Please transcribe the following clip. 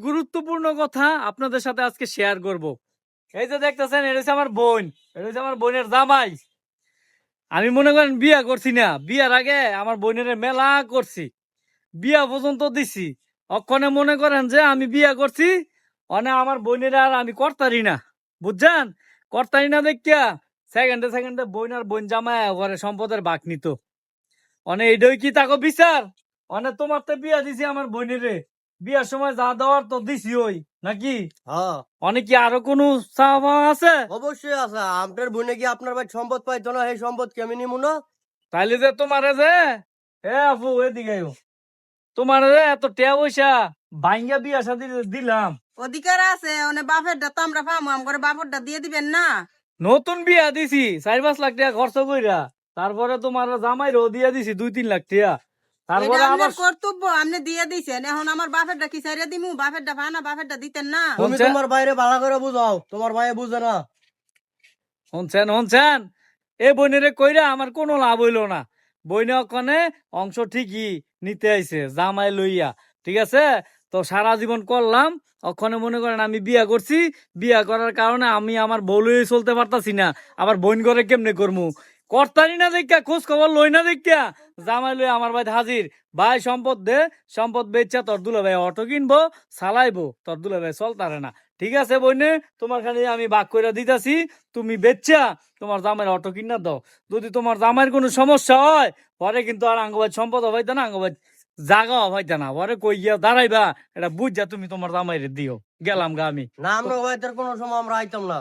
গুরুত্বপূর্ণ কথা আপনাদের সাথে আজকে শেয়ার করব। এই যে দেখতেছেন, এটা হচ্ছে আমার বোন, এটা হচ্ছে আমার বোনের জামাই। আমি মনে করেন বিয়া করছি না, বিয়ার আগে আমার বোনের মেলা করছি, বিয়া পর্যন্ত দিছি। অক্ষণে মনে করেন যে আমি বিয়া করছি, অনে আমার বোনের আর আমি করতারি না, বুঝছেন? করতারি না দেখিয়া সেকেন্ডে সেকেন্ডে বোন আর বোন জামাই ঘরে সম্পদের ভাগ নিত। অনে এইটাই কি তাকে বিচার? অনে তোমার তো বিয়া দিছি আমার বোনের, বিয়ার সময় যা দেওয়ার তো দিছি ওই নাকি? হ্যাঁ অনেক কি আরো কোনো চাওয়া আছে? অবশ্যই আছে। আপনার বোনে কি আপনার ভাই সম্পদ পাইতো না? সেই সম্পদ কি আমি নিমু না? তাইলে যে তোমারে যে আপু এদিকে আইও। তোমারে যে এত টেয়া পয়সা ভাঙ্গা বিয়া শাদি দিলাম, অধিকার আছে মানে বাপেরটা তো আমরা পাবো, আমার বাপেরটা দিয়ে দিবেন না? নতুন বিয়া দিছি 4-5 লাখ টাকা খরচ কইরা, তারপরে তোমার জামাইরও দিয়া দিছি 2-3 লাখ টাকা, এটা তারপরে আবার আপনার কর্তব্য, আপনি দিয়ে দিছেন। এখন আমার বাপেরটা কি ছাইরা দিমু? বাপেরটা পানা, বাপেরটা দিতেন না? তুমি শুনছে? তোমার বাইরে ভালো করে বুঝাও, তোমার ভাই বুঝে না। শুনছেন শুনছেন, এ বইনেরে কইরা আমার কোনো লাভ হইল না। বইনে ওখানে অংশ ঠিকই নিতে আইছে জামাই লইয়া, ঠিক আছে? তো সারা জীবন করলাম, ওখানে মনে করেন আমি বিয়া করছি, বিয়া করার কারণে আমি আমার বউ লইয়ে চলতে পারতাছি না, আবার বোন ঘরে কেমনে করমু? করতারি না দেখা, খোঁজ খবর লই না দেখা জামাই লই আমার ভাই হাজির। ভাই সম্পদ দে, সম্পদ বেচা তোর দুলা ভাই অটো কিনবো, চালাইবো, তোর দুলা ভাই চলতারে না। ঠিক আছে বইনে, তোমার খালি আমি ভাগ করে দিতাছি, তুমি বেচা তোমার জামাইয়ের অটো কিনা দাও। যদি তোমার জামাইয়ের কোনো সমস্যা হয় পরে কিন্তু আর আঙ্গবাজ সম্পদ হইতে না, আঙ্গবাজ জাগা হইতে না, পরে কই গিয়া দাঁড়াইবা এটা বুঝা তুমি তোমার জামাইরে দিও। গেলাম গা আমি। না, আমরা ভাইদের কোনো সময় আমরা আইতাম না।